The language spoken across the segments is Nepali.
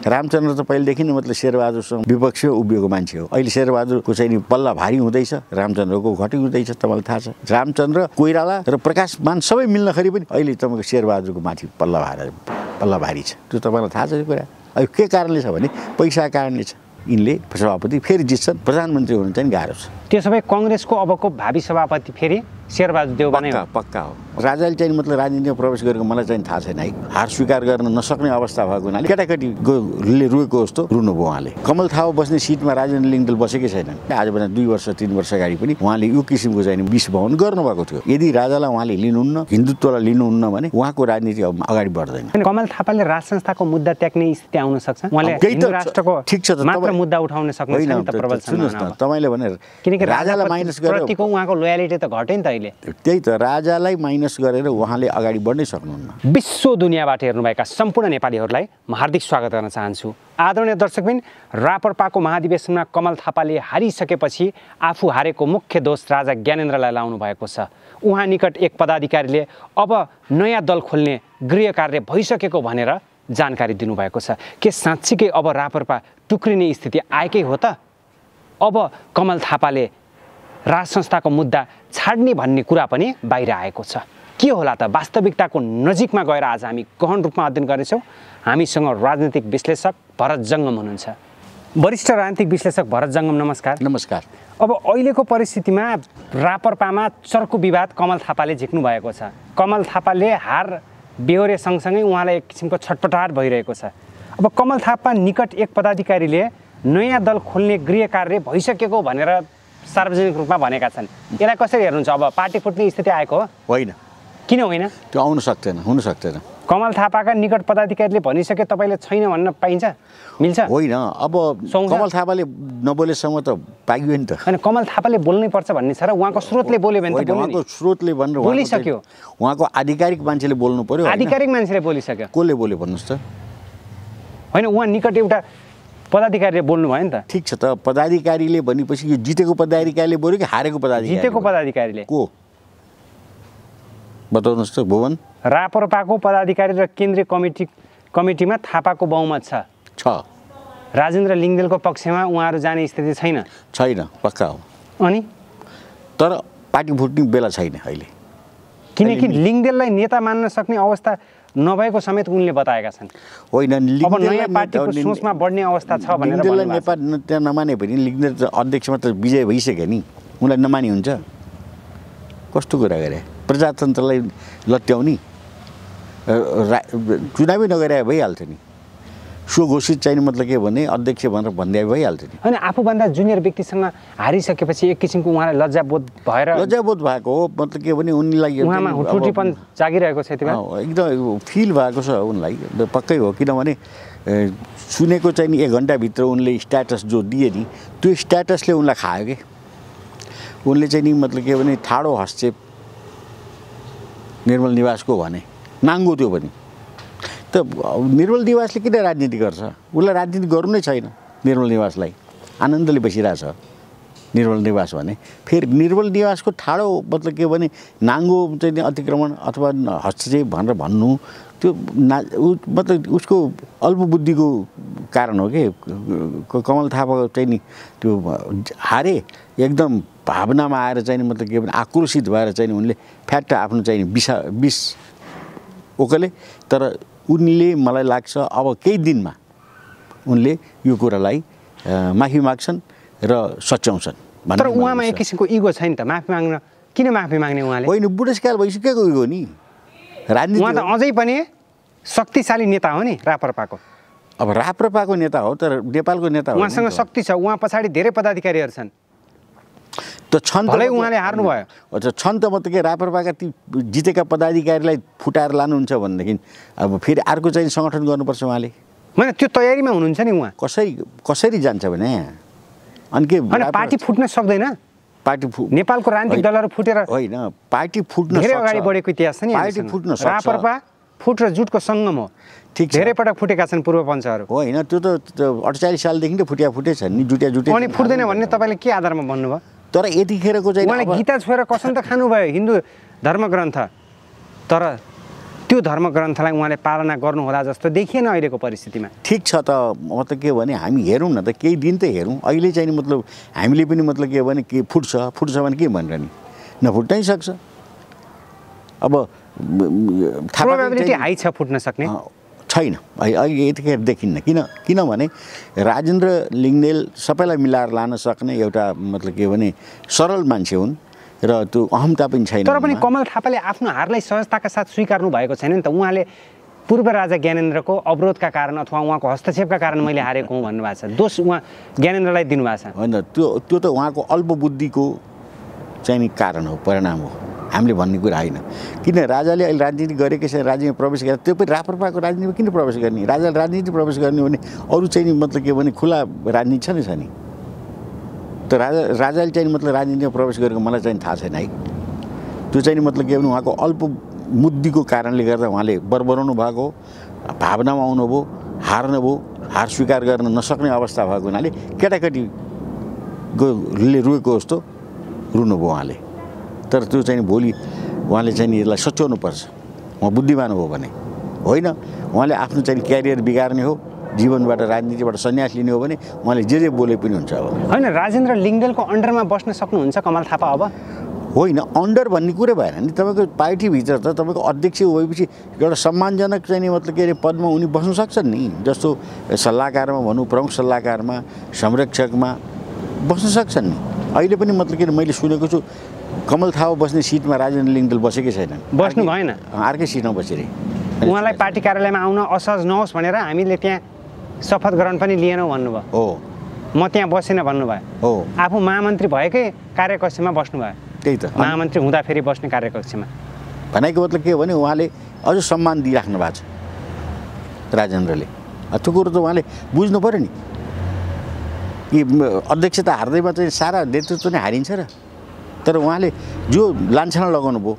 रामचन्द्र त पहिलेदेखि नै मतलब शेरबहादुरसँग विपक्षी उभिएको मान्छे हो। अहिले शेरबहादुरको चाहिँ पल्ला भारी हुँदैछ, रामचन्द्रको घटी हुँदैछ। तपाईँलाई थाहा छ रामचन्द्र, कोइराला र प्रकाशमान सबै मिल्नखेरि पनि अहिले तपाईँको शेरबहादुरको माथि पल्ला भारी छ। त्यो तपाईँलाई थाहा छ यो कुरा। अब के कारणले छ भने पैसाको कारणले छ। यिनले सभापति फेरि जित्छन्, प्रधानमन्त्री हुनु चाहिँ गाह्रो छ। त्यसो भए कङ्ग्रेसको अबको भावी सभापति फेरि शेरबहादुर देउबा नै हो? पक्का हो। राजाले चाहिँ मतलब राजनीतिमा प्रवेश गरेको मलाई चाहिँ थाहा छैन है। हार स्वीकार गर्न नसक्ने अवस्था भएको हुनाले केटाकेटीले रुएको जस्तो रुनुभयो उहाँले। कमल थापा बस्ने सिटमा राजेन्द्र लिङ्गदेल बसेकै छैनन्। आजभन्दा 2 वर्ष 3 वर्ष अगाडि पनि उहाँले यो किसिमको चाहिँ विस्फोट गर्नुभएको थियो। यदि राजालाई उहाँले लिनुहुन्न, हिन्दुत्वलाई लिनुहुन्न भने उहाँको राजनीति अब अगाडि बढ्दैन। कमल थापाले राज संस्थाको मुद्दा त्याग्ने स्थिति आउन सक्छ? उहाँले हिन्दू राष्ट्रको ठिक छ त मात्र मुद्दा उठाउन सक्नुहुन्छ नि त प्रबल सम्भावना। तपाईले भने किनकि राजालाई माइनस गरेर प्रतिको उहाँको लोयलिटी त घट्यो नि त अहिले। त्यही त राजालाई माइनस गरेर उहाँले अगाडि बढ्नै सक्नुहुन्न। विश्व दुनियाँबाट हेर्नुभएका सम्पूर्ण नेपालीहरूलाई म हार्दिक स्वागत गर्न चाहन्छु। आदरणीय दर्शकबिन, रापरपाको महाधिवेशनमा कमल थापाले हारिसकेपछि आफू हारेको मुख्य दोष राजा ज्ञानेन्द्रलाई लाउनु भएको छ। उहाँ निकट एक पदाधिकारीले अब नयाँ दल खोल्ने गृह कार्य भइसकेको भनेर जानकारी दिनुभएको छ। के साँच्चीकै अब रापरपा टुक्रिने स्थिति आएकै हो त? अब कमल थापाले राज संस्थाको मुद्दा छाड्ने भन्ने कुरा पनि बाहिर आएको छ। के होला त? वास्तविकताको नजिकमा गएर आज हामी गहन रूपमा अध्ययन गर्नेछौँ। हामीसँग राजनीतिक विश्लेषक भरत जङ्गम हुनुहुन्छ। वरिष्ठ राजनीतिक विश्लेषक भरत जङ्गम, नमस्कार। नमस्कार। अब अहिलेको परिस्थितिमा रापरपामा चर्को विवाद कमल थापाले झिक्नु भएको छ। कमल थापाले हार बेहोरे सँगसँगै उहाँलाई एक किसिमको छटपटाहट भइरहेको छ। अब कमल थापा निकट एक पदाधिकारीले नयाँ दल खोल्ने गृह कार्य भइसकेको भनेर सार्वजनिक रूपमा भनेका छन्। यसलाई कसरी हेर्नुहुन्छ? अब पार्टी फुट्ने स्थिति आएको हो? होइन। किन होइन? त्यो आउन सक्दैन, हुन सक्दैन। कमल थापाका निकट पदाधिकारीले भनिसके तपाईँले छैन भन्न पाइन्छ? मिल्छ? होइन। अब कमल थापाले नबोलेसम्म त पाइयो नि त। होइन, कमल थापाले बोल्नै पर्छ भन्ने छ र उहाँको स्रोतले बोल्यो भने त उहाँको स्रोतले भनेर बोलिसक्यो। उहाँको आधिकारिक मान्छेले बोल्नु पर्यो। आधिकारिक मान्छेले बोलिसक्यो। कसले बोल्यो भन्नुहोस् त? होइन, उहाँ निकट एउटा पदाधिकारीले बोल्नु भयो नि त। ठिक छ त, पदाधिकारीले भनेपछि यो जितेको पदाधिकारीले बोल्यो कि हारेको पदाधिकारी? जितेको पदाधिकारीले। को बताउनुहोस् त भुवन? रापरपाको पदाधिकारी र केन्द्रीय कमिटीमा थापाको बहुमत छ। राजेन्द्र लिङ्गदेलको पक्षमा उहाँहरू जाने स्थिति छैन? छैन, पक्का हो। अनि तर पार्टी फुट्ने बेला छैन अहिले। किनकि लिङ्गदेललाई नेता मान्न सक्ने अवस्था नभएको समेत उनले बताएका छन्। होइन, अब नयाँ पार्टीको सोचमा बढ्ने अवस्था छ भनेर लिङ्गदेललाई नेपाल त्यहाँ नमाने भने लिङ्गदेल त अध्यक्षमा त विजय भइसक्यो नि, उनलाई नमानी हुन्छ? कस्तो कुरा गरे? प्रजातन्त्रलाई लट्याउने चुनावै नगरे भइहाल्थ्यो नि। स्वघोषित चाहिने मतलब के भने अध्यक्ष भनेर भन्दै भइहाल्थ्यो नि। अनि आफूभन्दा जुनियर व्यक्तिसँग हारिसकेपछि एक किसिमको उहाँलाई लज्जाबोध भएको हो। मतलब के भने उनलाई उहाँमा हुटुटीपन जागिरहेको छ यतिबेला। एकदम फिल भएको छ उनलाई, पक्कै हो। किनभने सुनेको चाहिँ नि 1 घन्टाभित्र उनले स्ट्याटस जो दिए नि, त्यो स्ट्याटसले उनलाई खायो कि। उनले चाहिँ नि मतलब के भने ठाडो हस्तेप निर्मल निवासको भने नाङ्गो त्यो पनि। त निर्मल निवासले किन राजनीति गर्छ? उसलाई राजनीति गर्नु नै छैन। निर्मल निवासलाई आनन्दले बसिरहेछ निर्मल निवास भने। फेरि निर्मल निवासको ठाडो मतलब के भने नाङ्गो चाहिँ अतिक्रमण अथवा हस्तक्षेप भनेर भन्नु, त्यो मतलब उसको अल्पबुद्धिको कारण हो कि। कमल थापा चाहिँ नि त्यो हारे एकदम भावनामा आएर चाहिँ मतलब के भने आक्रोशित भएर चाहिँ उनले फ्याट्ट आफ्नो चाहिँ विष ओकले। तर उनले मलाई लाग्छ अब केही दिनमा उनले यो कुरालाई माफी माग्छन् र सच्याउँछन्। तर उहाँमा एक किसिमको इगो छैन त? माफी माग्न किन माफी माग्ने उहाँले? होइन, बुढेसकाल भइसकेको इगो नि। राजनीति उहाँ त अझै पनि शक्तिशाली नेता हो नि रापरपाको। अब रापरपाको नेता हो तर नेपालको नेता हो। उहाँसँग शक्ति छ, उहाँ पछाडि धेरै पदाधिकारीहरू छन्। त छन्, भलै उहाँले हार्नुभयो। अच्छा, छन् त मतलब के रापरपाका ती जितेका पदाधिकारीलाई फुटाएर लानुहुन्छ भनेदेखि अब फेरि अर्को चाहिँ सङ्गठन गर्नुपर्छ उहाँले। होइन, त्यो तयारीमा हुनुहुन्छ नि उहाँ। कसरी जान्छ भने अनि के पार्टी फुट्न सक्दैन? पार्टी नेपालको राजनीतिक दलहरू फुटेर होइन, पार्टी फुट्न धेरै अगाडि बढेको इतिहास छ नि। पार्टी फुट्न सक्छ। रापरपा फुट र जुटको सङ्गम हो। ठिक छ, धेरै पटक फुटेका छन् पूर्व पञ्चहरू। होइन, त्यो त 48 सालदेखि त फुटेछ नि, जुटे। अनि फुट्दैन भन्ने तपाईँले के आधारमा भन्नुभयो? तर यतिखेरको चाहिँ उहाँले गीता छोएर कसम त खानुभयो, हिन्दू धर्मग्रन्थ, तर त्यो धर्मग्रन्थलाई उहाँले पालना गर्नुहोला जस्तो देखिएन अहिलेको परिस्थितिमा। ठिक छ त, म त के भने हामी हेरौँ न त, केही दिन त हेरौँ। अहिले चाहिँ नि मतलब हामीले पनि मतलब के भने के फुट्छ भने के भनेर नि नफुट्नै सक्छ। अब प्रोबेबिलिटी हाई छ फुट्न सक्ने छैन अहिले यतिखेर देखिन्न। किनभने राजेन्द्र लिङ्गदेल सबैलाई मिलाएर लान सक्ने एउटा मतलब के भने सरल मान्छे हुन् र त्यो अहमता पनि छैन। तर पनि कमल थापाले आफ्नो हारलाई सहजताका साथ स्वीकार्नु भएको छैन नि त। उहाँले पूर्व राजा ज्ञानेन्द्रको अवरोधका कारण अथवा उहाँको हस्तक्षेपका कारण मैले हारेको हुँ भन्नुभएको छ। दोष उहाँ ज्ञानेन्द्रलाई दिनुभएको छ। होइन, त्यो त उहाँको अल्पबुद्धिको चाहिँ नि कारण हो, परिणाम हो, हामीले भन्ने कुरा होइन। किन राजाले अहिले राजनीति गरेकै छ, राजनीतिमा प्रवेश गरेर त्यो पनि राप्रपाको राजनीतिमा किन प्रवेश गर्ने? राजाले राजनीति प्रवेश गर्ने भने अरू चाहिँ नि मतलब के भने खुला राजनीति छ नि। त राजाले चाहिँ मतलब राजनीतिमा प्रवेश गरेको मलाई चाहिँ थाहा छैन है। त्यो चाहिँ नि मतलब के भने उहाँको अल्पबुद्धिको कारणले गर्दा उहाँले बरबराउनु भएको, भावनामा आउनुभयो, हार स्वीकार गर्न नसक्ने अवस्था भएको हुनाले केटाकेटीले रोएको जस्तो रुनुभयो उहाँले। तर त्यो चाहिँ भोलि उहाँले चाहिँ यसलाई सच्याउनुपर्छ। उहाँ बुद्धिमान हो भने होइन, उहाँले आफ्नो चाहिँ क्यारियर बिगार्ने हो, जीवनबाट राजनीतिबाट सन्यास लिने हो भने उहाँले जे बोले पनि हुन्छ। अब होइन, राजेन्द्र लिङ्गदेलको अन्डरमा बस्न सक्नुहुन्छ कमल थापा अब? होइन, अन्डर भन्ने कुरै भएन नि। तपाईँको पार्टीभित्र त तपाईँको अध्यक्ष भएपछि एउटा सम्मानजनक चाहिँ मतलब के अरे पदमा उनी बस्न सक्छन् नि। जस्तो सल्लाहकारमा भनौँ, प्रमुख सल्लाहकारमा, संरक्षकमा बस्न सक्छन् नि। अहिले पनि मतलब के मैले सुनेको छु कमल थापा बस्ने सिटमा राजेन्द्र लिङ्गदेल बसेकै छैनन्, बस्नु भएन, अर्कै सिटमा बसिरहे। उहाँलाई पार्टी कार्यालयमा आउन असहज नहोस् भनेर हामीले त्यहाँ शपथ ग्रहण पनि लिएनौँ भन्नुभयो। हो, म त्यहाँ बसेन भन्नुभयो। हो, आफू महामन्त्री भएकै कार्यकक्षमा बस्नुभयो। त्यही त, महामन्त्री हुँदाखेरि बस्ने कार्यकक्षमा भनेको मतलब के हो भने उहाँले अझ सम्मान दिइराख्नु भएको छ राजेन्द्रले। त्यो कुरो त उहाँले बुझ्नु पऱ्यो नि कि अध्यक्षता हार्दैमा चाहिँ सारा नेतृत्व नै हारिन्छ र। तर उहाँले जो लान्छना लगाउनु भयो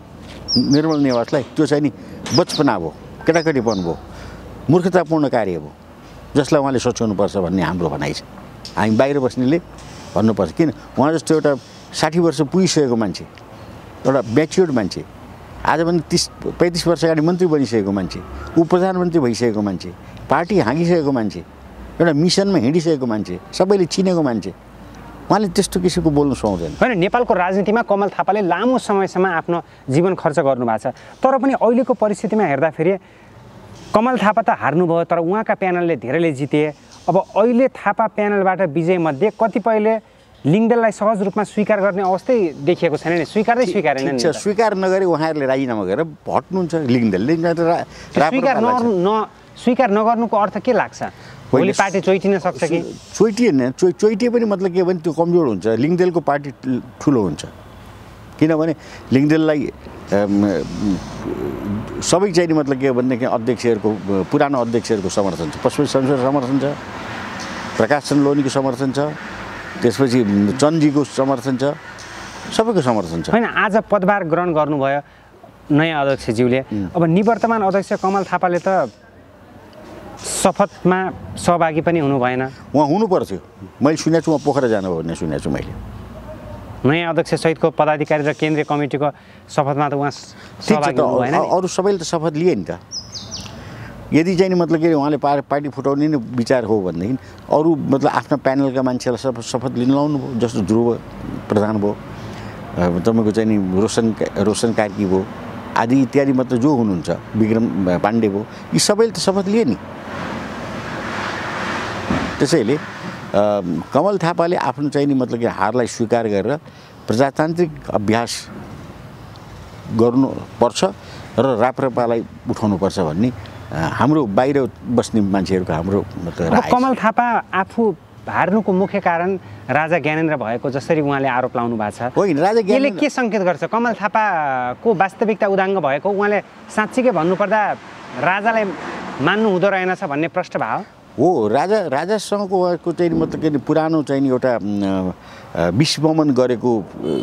निर्मल निवासलाई, त्यो चाहिँ नि बचपना भयो, केटाकेटीपन भयो, मूर्खतापूर्ण कार्य भयो, जसलाई उहाँले सोच्नुपर्छ भन्ने हाम्रो भनाइ छ। हामी बाहिर बस्नेले भन्नुपर्छ। किन उहाँ जस्तो एउटा 60 वर्ष पुगिसकेको मान्छे, एउटा म्याच्योर्ड मान्छे, आजभन्दा 30-35 वर्ष अगाडि मन्त्री बनिसकेको मान्छे, प्रधानमन्त्री भइसकेको मान्छे, पार्टी हाँगिसकेको मान्छे, एउटा मिसनमा हिँडिसकेको मान्छे, सबैले चिनेको मान्छे, उहाँले त्यस्तो किसिमको बोल्नु सुहाउँदैन। होइन, नेपालको राजनीतिमा कमल थापाले लामो समयसम्म आफ्नो जीवन खर्च गर्नुभएको छ। तर पनि अहिलेको परिस्थितिमा हेर्दाखेरि कमल थापा त हार्नुभयो, तर उहाँका प्यानलले धेरैले जिते। अब अहिले थापा प्यानलबाट विजयमध्ये कतिपयले लिङ्गदेललाई सहज रूपमा स्वीकार गर्ने अवस्थै देखिएको छैन नि। स्वीकारेनन्। स्वीकार नगरे उहाँहरूले राजीनामा गरेर हट्नुहुन्छ लिङ्गदेलले। स्वीकार नगर्नुको अर्थ के लाग्छ? भोलि पार्टी चोइटिन सक्छ कि? चोइटिए पनि मतलब के भने त्यो कमजोर हुन्छ। लिङ्गदेलको पार्टी ठुलो हुन्छ। किनभने लिङ्गदेललाई सबै चाहिँ मतलब के भनेदेखि अध्यक्षहरूको, पुरानो अध्यक्षहरूको समर्थन छ, पशुपति शमशेर समर्थन छ, प्रकाश चन्द्र लोनीको समर्थन छ, त्यसपछि चन्दजीको समर्थन छ, सबैको समर्थन छ। होइन, आज पदभार ग्रहण गर्नुभयो नयाँ अध्यक्षज्यूले। अब निवर्तमान अध्यक्ष कमल थापाले त शपथमा सहभागी पनि हुनु भएन। उहाँ हुनु पर्थ्यो। मैले सुनेको छु उहाँ पोखरा जानुभयो भन्ने सुनेको छु मैले। नयाँ अध्यक्ष सहितको पदाधिकारी र केन्द्रीय कमिटीको शपथमा त उहाँ सहभागी हुनु भएन। अरू सबैले त शपथ लिए नि त। यदि चाहिँ मतलब के उहाँले पार्टी फुटाउने नै विचार हो भनेदेखि अरू मतलब आफ्ना प्यानलका मान्छेलाई शपथ लिन लाउनु भयो। जस्तो ध्रुव प्रधान भयो, तपाईँको चाहिँ नि रोशन कार्की भयो, आदि इत्यादि मतलब जो हुनुहुन्छ, विक्रम पाण्डे भयो, यी सबैले त शपथ लिए नि। त्यसैले कमल थापाले आफ्नो चाहिँ नि मतलब कि हारलाई स्वीकार गरेर प्रजातान्त्रिक अभ्यास गर्नुपर्छ र राप्रपालाई उठाउनुपर्छ भन्ने हाम्रो बाहिर बस्ने मान्छेहरूको हाम्रो मतलब। कमल थापा आफू हार्नुको मुख्य कारण राजा ज्ञानेन्द्र भएको जसरी उहाँले आरोप लाउनु भएको छ। होइन, राजा यसले के सङ्केत गर्छ? कमल थापाको वास्तविकता उदाङ्ग भएको उहाँले साँच्चीकै भन्नुपर्दा राजालाई मान्नु हुँदो रहेनछ भन्ने प्रश्न भयो हो। राजासँगको चाहिँ मतलब के पुरानो चाहिँ एउटा विस्मरण गरेको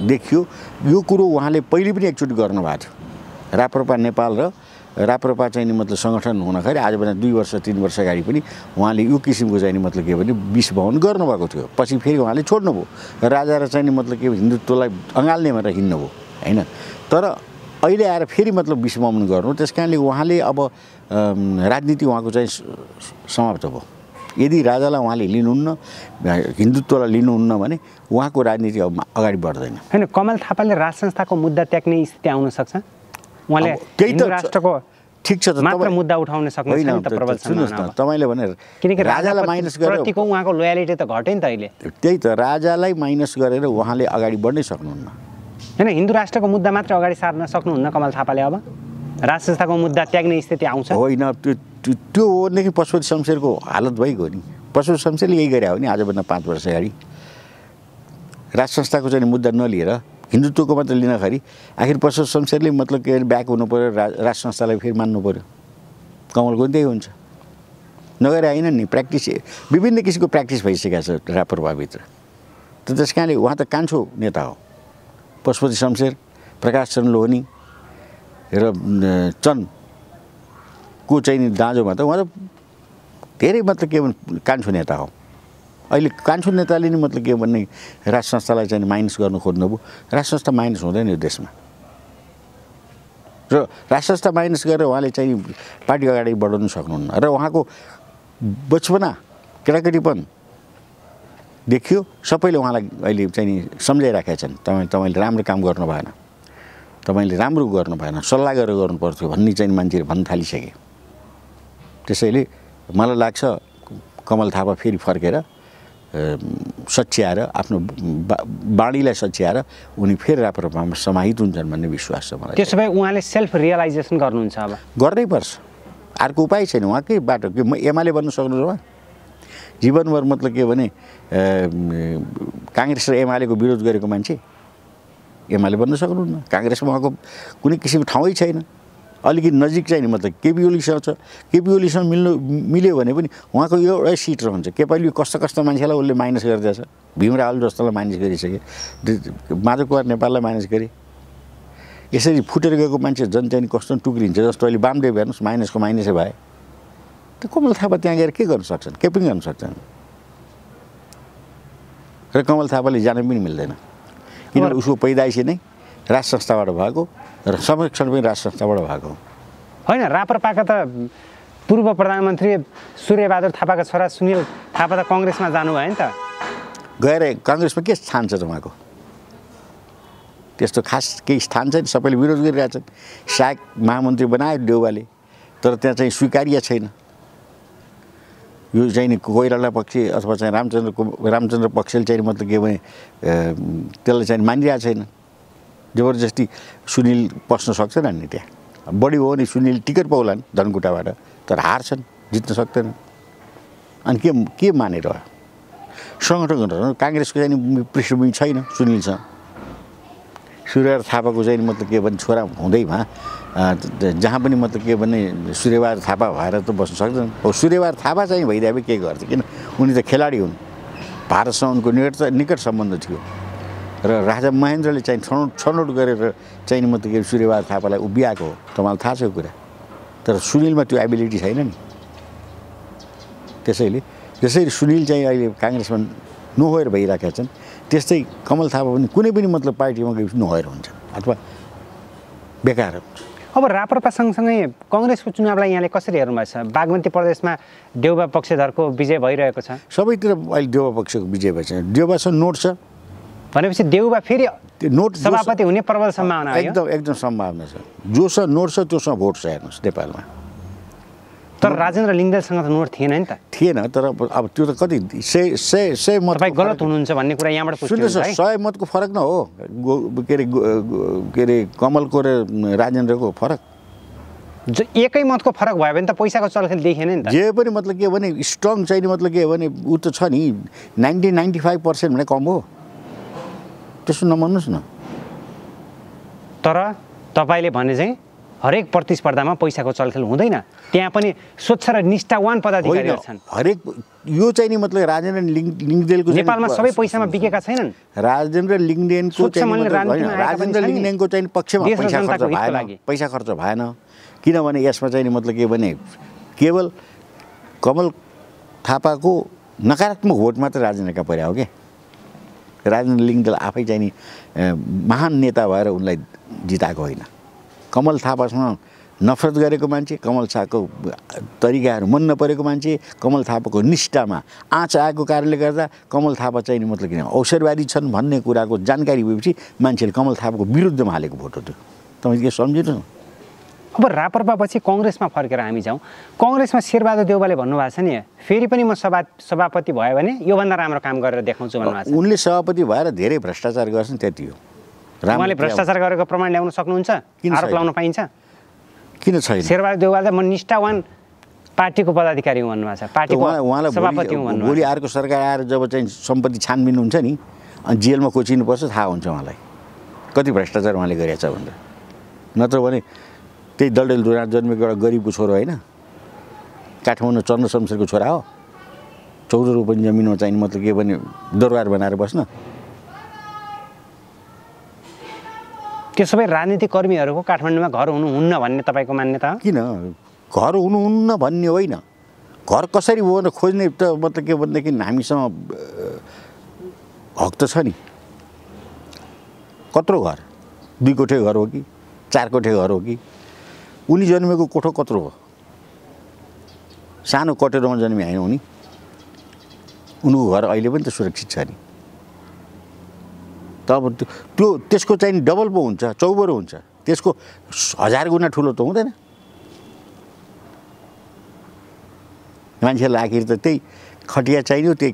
देखियो। यो कुरो उहाँले पहिले पनि एकचोटि गर्नुभएको थियो। राप्रपा नेपाल र राप्रपा चाहिँ मतलब सङ्गठन हुँदाखेरि आजभन्दा 2 वर्ष 3 वर्ष अगाडि पनि उहाँले यो किसिमको चाहिँ मतलब के भने विस्मरण गर्नुभएको थियो। पछि फेरि उहाँले छोड्नुभयो। राजा र चाहिँ मतलब के हिन्दुत्वलाई अँगाल्ने भनेर हिँड्नुभयो होइन। तर अहिले आएर फेरि मतलब विस्मरण गर्नु, त्यस कारणले उहाँले अब राजनीति उहाँको चाहिँ समाप्त भयो। यदि राजालाई उहाँले लिनुहुन्न, हिन्दुत्वलाई लिनुहुन्न भने उहाँको राजनीति अब अगाडि बढ्दैन। होइन, कमल थापाले राज संस्थाको मुद्दा त्याग्ने स्थिति आउन सक्छ? उहाँले हिन्दू राष्ट्रको ठिक छ त, मात्र मुद्दा उठाउन सक्नुहुन्छ नि त प्रबल सम्भावना। तपाईँले भने किनकि राजालाई माइनस गरेर प्रतिको उहाँको लोयालिटी त घट्यो नि त अहिले। त्यही त, राजालाई माइनस गरेर उहाँले अगाडि बढ्नै सक्नुहुन्न। होइन, हिन्दू राष्ट्रको मुद्दा मात्र अगाडि सार्न सक्नुहुन्न कमल थापाले? अब राज संस्थाको मुद्दा त्याग्ने स्थिति आउँछ? होइन, त्यो हो भनेदेखि पशुपति शमशेरको हालत भइगयो नि। पशुपति शमशेरले यही गरे हो नि आजभन्दा 5 वर्ष अगाडि। राज संस्थाको चाहिँ मुद्दा नलिएर हिन्दुत्वको मात्र लिनखेरि आखिर पशुपति शमशेरले मतलब के ब्याक हुनु पऱ्यो, राज संस्थालाई फेरि मान्नु पऱ्यो। कमलको त्यही हुन्छ, नगरे होइन नि। प्र्याक्टिस विभिन्न किसिमको प्र्याक्टिस भइसकेको छ राप्रपाभित्र। त त्यस कारणले उहाँ त कान्छो नेता हो। पशुपति शमशेर, प्रकाश चन्द्र लोहनी र चन्दको चाहिँ दाँजोमा त उहाँ त धेरै मतलब के भने कान्छो नेता हो। अहिले कान्छो नेताले नि मतलब के भन्ने राज संस्थालाई चाहिँ माइनस गर्नु खोज्नुभयो। राज संस्था माइनस हुँदैन यो देशमा। र राज संस्था माइनस गरेर उहाँले चाहिँ पार्टी अगाडि बढाउनु सक्नुहुन्न। र उहाँको बचपना केटाकेटीपन देखियो, सबैले उहाँलाई अहिले चाहिँ सम्झाइराखेका छन्। तपाईँले राम्रो काम गर्नु भएन, तपाईँले राम्रो गर्नु भएन, सल्लाह गरेर गर्नु पर्थ्यो भन्ने चाहिँ मान्छेले भन्न थालिसके। त्यसैले मलाई लाग्छ कमल थापा फेरि फर्केर सच्याएर आफ्नो बाणीलाई सच्याएर उनी फेरि राप्रपामा समाहित हुन्छन् भन्ने विश्वास छ मलाई। त्यसो भए उहाँले सेल्फ रियलाइजेसन गर्नुहुन्छ? अब गर्नै पर्छ, अर्को उपाय छैन। उहाँकै बाटो के एमाले बन्न सक्नुहुन्छ उहाँ? जीवनभर मतलब के भने काङ्ग्रेस र एमालेको विरोध गरेको मान्छे एमाले बन्न सक्नुहुन्न। काङ्ग्रेसमा उहाँको कुनै किसिमको ठाउँै छैन। अलिकति नजिक चाहिँ नि मतलब केपी ओलीसँग छ। केपी ओलीसँग मिल्यो भने पनि उहाँको एउटै सिट रहन्छ। केपी कस्तो मान्छेलाई उसले माइनस गरिदिएछ। भीमराव जस्तोलाई माइनस गरिसके, माधव कुमार नेपाललाई माइनस गरे। यसरी फुटेर गएको मान्छे झन् चाहिँ कस्तो टुक्रिन्छ। जस्तो अहिले वामदेव हेर्नुहोस्, माइनसको माइनसै भए। त कमल थापा त्यहाँ गएर के गर्न सक्छन्? के पनि गर्न सक्छन्। र कमल थापाले जान पनि मिल्दैन, किनभने उसको पैदाइसी नै राज संस्थाबाट भएको र संरक्षण पनि राज संस्थाबाट भएको होइन। राप्रपाका त पूर्व प्रधानमन्त्री सूर्यबहादुर थापाका छोरा सुनिल थापा त कङ्ग्रेसमा जानुभयो नि त। गएर काङ्ग्रेसमा के स्थान छ उहाँको? त्यस्तो खास केही स्थान छैन। सबैले विरोध गरिरहेछन्। सहायक महामन्त्री बनायो देउवाले, तर त्यहाँ चाहिँ स्वीकार्य छैन। यो चाहिँ कोइराला पक्ष अथवा चाहिँ रामचन्द्र पक्षले चाहिँ मतलब के भने त्यसलाई चाहिँ मानिरहेको छैन। जबरजस्ती सुनिल पस्न सक्छन् नि त्यहाँ। बढी हो भने सुनिल टिकट पाउलान् धनकुटाबाट, तर हार्छन्, जित्न सक्दैनन्। अनि के मानेर सङ्गठन काङ्ग्रेसको चाहिँ पृष्ठभूमि छैन सुनिलसँग। सूर्यबहादुर थापाको चाहिँ मतलब के भने छोरा हुँदैमा जहाँ पनि मतलब के भने सूर्यबहादुर थापा भएर त बस्न सक्दैन। हो, सूर्यबहादुर थापा चाहिँ भइदिए के गर्छ? किन उनी त खेलाडी हुन्। भारतसँग उनको निकट सम्बन्ध थियो र राजा महेन्द्रले चाहिँ छनौट गरेर चाहिँ मतलब के सूर्यबहादुर थापालाई उभियाएको हो। तपाईँलाई थाहा छ यो कुरा। तर सुनिलमा त्यो एबिलिटी छैन नि। त्यसैले जसरी सुनिल चाहिँ अहिले काङ्ग्रेसमा नोहोएर भइरहेका छन्, त्यस्तै कमल थापा पनि कुनै पनि मतलब पार्टीमा गएपछि नोहोएर हुन्छ अथवा बेकार हुन्छ। अब राप्रपा सँगसँगै कङ्ग्रेसको चुनावलाई यहाँले कसरी हेर्नुभएको छ? बागमती प्रदेशमा देउबा पक्षधरको विजय भइरहेको छ। सबैतिर अहिले देउबा पक्षको विजय भएछ। देउबासँग नोट छ भनेपछि देउबा फेरि नोट सभापति हुने प्रबल सम्भावना हो। एकदम सम्भावना छ। जोसँग नोट छ त्योसँग भोट छ। हेर्नुहोस् नेपालमा तर राजेन्द्र लिङ्गदेलसँग त नोट थिएन नि त। थिएन, तर अब त्यो त कति सय मत गलत हुनुहुन्छ भन्ने कुरा यहाँबाट सुन्नुहोस्। 100 मतको फरक न हो के अरे कमलको र राजेन्द्रको फरक। एकै मतको फरक भयो भने त पैसाको चलखेल देखिएन नि त। जे पनि मतलब के भने स्ट्रङ चाहिँ मतलब के भने ऊ त छ नि 95% भने कम हो। त्यसो नमान्नुहोस् न। तर तपाईँले भने चाहिँ हरेक प्रतिस्पर्धामा पैसाको चलखेल हुँदैन। त्यहाँ पनि स्वच्छ र निष्ठावान पदाधिकारीहरू छन्। हरेक यो चाहिँ नि मतलब राजेन्द्र लिङ्गदेलको नेपालमा सबै पैसामा बिकेका छैनन्। राजेन्द्र लिङ्गदेनको चाहिँ पक्षमा पैसा खर्च भएन। किनभने यसमा चाहिँ मतलब के भने केवल कमल थापाको नकारात्मक भोट मात्र राजेन्द्रका परे हो क्या। राजेन्द्र लिङ्गदेल आफै चाहिँ नि महान नेता भएर उनलाई जिताएको होइन। कमल थापासँग नफरत गरेको मान्छे, कमल थापाको तरिकाहरू मन नपरेको मान्छे, कमल थापाको निष्ठामा आँच आएको कारणले गर्दा कमल थापा चाहिँ मतलब किन अवसरवादी छन् भन्ने कुराको जानकारी भएपछि मान्छेले कमल थापाको विरुद्धमा हालेको भोट हो त्यो। तपाईँ के सम्झिनु? अब राप्रपापछि कङ्ग्रेसमा फर्केर हामी जाउँ। कङ्ग्रेसमा शेरबहादुर देउवाले भन्नुभएको छ नि, फेरि पनि म सभापति भयो भने योभन्दा राम्रो काम गरेर देखाउँछु भन्नुभएको छ। उनले सभापति भएर धेरै भ्रष्टाचार गर्छन्, त्यति हो। उहाँले भ्रष्टाचार गरेको प्रमाण ल्याउन सक्नुहुन्छ? आरोप लगाउन पाइन्छ? किन छैन? शेरबहादुर देउवाले म निष्ठावान पार्टीको पदाधिकारी हुँ भन्नुभएको छ, पार्टीको सभापति हुँ भन्नुभएको छ। भोलि अर्को सरकार आएर जब चाहिँ सम्पत्ति छानबिन हुन्छ नि, अनि जेलमा कोचिनुपर्छ, थाहा हुन्छ उहाँलाई कति भ्रष्टाचार उहाँले गरेछ भनेर। नत्र भने त्यही डलडेलधुरा जन्मेको एउटा गरिबको छोरो होइन, काठमाडौँ चन्द्र शमशेरको छोरा हो, 14 रोपनी जमिनमा चाहिँ मतलब के भने दरबार बनाएर बस्न। त्यो सबै राजनीतिक कर्मीहरूको काठमाडौँमा घर हुनुहुन्न भन्ने तपाईँको मान्यता हो? किन घर हुनुहुन्न भन्ने होइन, घर कसरी हो भनेर खोज्ने त मतलब के भनेदेखि हामीसँग हक त छ नि। कत्रो घर, 2 कोठे घर हो कि 4 कोठे घर हो कि? उनी जन्मेको कोठो कत्रो हो? सानो कटेरोमा जन्मे होइन उनी, उनको घर अहिले पनि त सुरक्षित छ नि। तब त्यो त्यसको चाहिँ डबल पो हुन्छ, चौबरो हुन्छ, त्यसको 1000 गुणा ठुलो त हुँदैन। मान्छेलाई आखिर त त्यही खटिया चाहियो, त्यही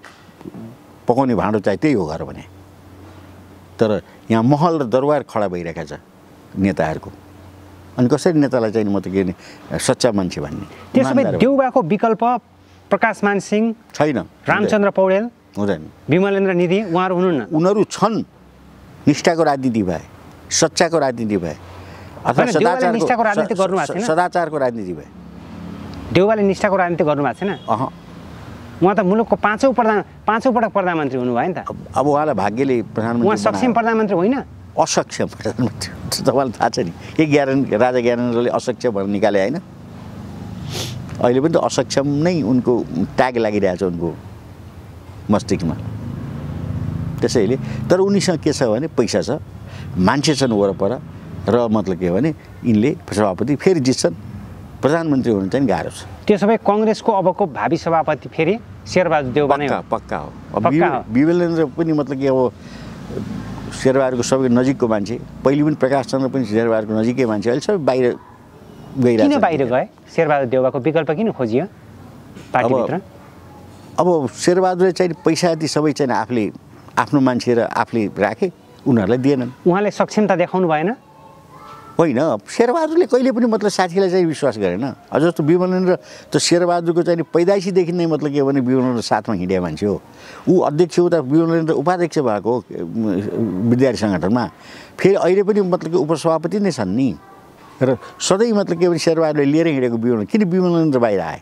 पकाउने भाँडो चाहियो, त्यही हो घर भने। तर यहाँ महल र दरबार खडा भइरहेको छ नेताहरूको। अनि कसरी नेतालाई चाहिँ म त के सच्चा मान्छे भन्ने? त्यसो भए देउबाको विकल्प प्रकाशमान सिंह छैन, रामचन्द्र पौडेल हुँदैन, विमलेन्द्र निधि उहाँहरू हुनुहुन्न? उनीहरू छन्, निष्ठाको राजनीति भए, सच्चाको राजनीति भए, अथवा निष्ठाको राजनीति गर्नु भएको छैन, सदाचारको राजनीति भए। देउबाले निष्ठाको राजनीति गर्नु भएको छैन? उहाँ त मुलुकको 5औं पटक प्रधानमन्त्री हुनुभयो नि त। अब उहाँलाई भाग्यले प्रधानमन्त्री, उहाँ सक्षम प्रधानमन्त्री होइन, असक्षम प्रधानमन्त्री। तपाईँलाई थाहा छ नि, के राजा ज्ञानेन्द्रले असक्षम भनेर निकाले होइन? अहिले पनि त असक्षम नै उनको ट्याग लागिरहेछ उनको मस्तिष्कमा। त्यसैले तर उनीसँग के छ भने पैसा छ, मान्छे छन् वरपर, र मतलब के भने यिनले सभापति फेरि जित्छन्, प्रधानमन्त्री हुनु चाहिँ गाह्रो छ। त्यसो भए कङ्ग्रेसको अबको भावी सभापति फेरि शेरबहादुर देउवा नै हो? पक्का हो। विमलेन्द्र पनि मतलब कि अब शेरबहादुरको सबै नजिकको मान्छे, पहिले पनि प्रकाश चन्द्र पनि शेरबहादुरको नजिकै मान्छे, अहिले सबै बाहिर गइरहेछ। किन बाहिर गए? शेरबहादुर देउवाको विकल्प किन खोजियो पार्टीभित्र? अब शेरबहादुरले चाहिँ पैसा यति सबै चाहिँ आफूले आफ्नो मान्छे र आफूले राखे, उनीहरूलाई दिएनन्। उहाँले सक्षमता देखाउनु भएन? होइन, शेरबहादुरले कहिले पनि मतलब साथीलाई चाहिँ विश्वास गरेन। अझ जस्तो विमलेन्द्र त शेरबहादुरको चाहिँ पैदाइसीदेखि नै मतलब के भने विमलेन्द्र साथमा हिँडे मान्छे हो। ऊ अध्यक्ष हो त विमलेन्द्र उपाध्यक्ष भएको विद्यार्थी सङ्गठनमा, फेरि अहिले पनि मतलब कि उपसभापति नै छन् नि। र सधैँ मतलब के भने शेरबहादुरले लिएर हिँडेको विमलेन्द्र, किन विमलेन्द्र बाहिर आए?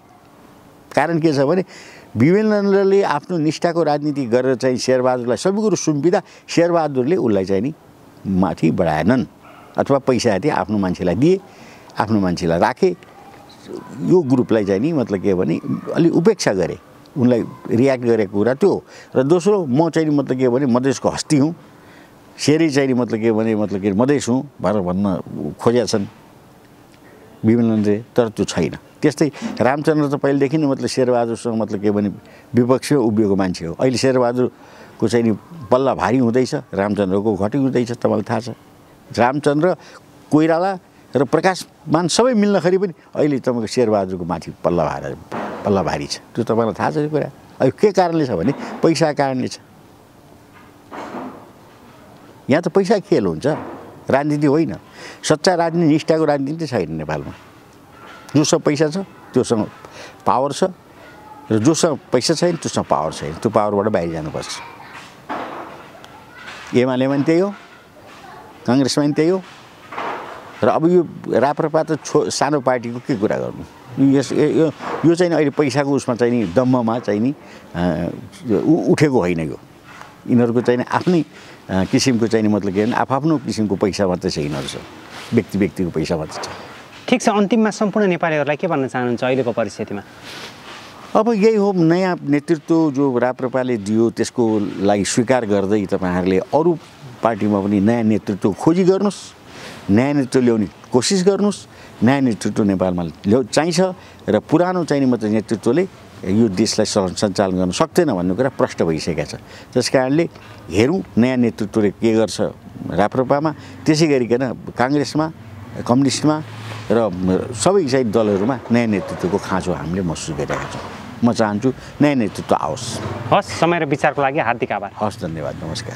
कारण के छ भने विमलेन्द्रले आफ्नो निष्ठाको राजनीति गरेर चाहिँ शेरबहादुरलाई सबै कुरो सुम्पिँदा शेरबहादुरले उसलाई चाहिँ नि माथि बढाएनन्, अथवा पैसा यति आफ्नो मान्छेलाई दिए, आफ्नो मान्छेलाई राखे। यो ग्रुपलाई चाहिँ नि मतलब के भने अलि उपेक्षा गरे, उनलाई रियाक्ट गरेको कुरा त्यो। र दोस्रो, म चाहिँ नि मतलब के भने मधेसको हस्ती हुँ, शेरै चाहिँ नि मतलब के भने मतलब के मधेस हुँ भनेर भन्न खोजेका छन् विमलेन्द्रले, तर त्यो छैन। त्यस्तै रामचन्द्र त पहिलेदेखि नै मतलब शेरबहादुरसँग मतलब के भने विपक्षमा उभिएको मान्छे हो। अहिले शेरबहादुरको चाहिँ नि पल्ला भारी हुँदैछ, रामचन्द्रको घटी हुँदैछ। तपाईँलाई थाहा छ, रामचन्द्र, कोइराला र प्रकाशमान सबै मिल्नखेरि पनि अहिले तपाईँको शेरबहादुरको माथि पल्ला भारी छ। त्यो तपाईँलाई थाहा छ यो कुरा। अब के कारणले छ भने पैसाको कारणले छ। यहाँ त पैसा खेल हुन्छ, राजनीति होइन। सच्चा राजनीति, निष्ठाको राजनीति छैन नेपालमा। जोसँग पैसा छ त्योसँग पावर छ, र जोसँग पैसा छैन त्योसँग पावर छैन। त्यो पावरबाट बाहिर जानुपर्छ। एमालेमा पनि त्यही हो, काङ्ग्रेसमा पनि त्यही हो। र अब यो राप्रपा त सानो पार्टीको के कुरा गर्नु? यो चाहिँ अहिले पैसाको उसमा चाहिँ नि दम्ममा चाहिँ नि उठेको होइन। यो यिनीहरूको चाहिँ आफ्नै किसिमको चाहिँ मतलब के भने आफ्नो किसिमको पैसा मात्रै छ यिनीहरूसँग, व्यक्तिको पैसा मात्रै छ। ठिक छ, अन्तिममा सम्पूर्ण नेपालीहरूलाई के भन्न चाहनुहुन्छ अहिलेको परिस्थितिमा? अब यही हो, नयाँ नेतृत्व जो राप्रपाले दियो त्यसको लागि स्वीकार गर्दै तपाईँहरूले अरू पार्टीमा पनि नयाँ नेतृत्व खोजी गर्नुहोस् नयाँ नेतृत्व ल्याउने कोसिस गर्नुहोस्। नयाँ नेतृत्व नेपालमा चाहिन्छ र पुरानो चाहिने मात्रै नेतृत्वले यो देशलाई सञ्चालन गर्न सक्दैन भन्ने कुरा प्रष्ट भइसकेको छ। त्यस कारणले हेरौँ नयाँ नेतृत्वले के गर्छ राप्रपामा, त्यसै गरिकन काङ्ग्रेसमा, कम्युनिस्टमा र सबै चाहिँ दलहरूमा नयाँ नेतृत्वको खाँचो हामीले महसुस गरिरहेका छौँ। म चाहन्छु नयाँ नेतृत्व आओस्। हस्, समय र विचारको लागि हार्दिक आभार। हस्, धन्यवाद, नमस्कार।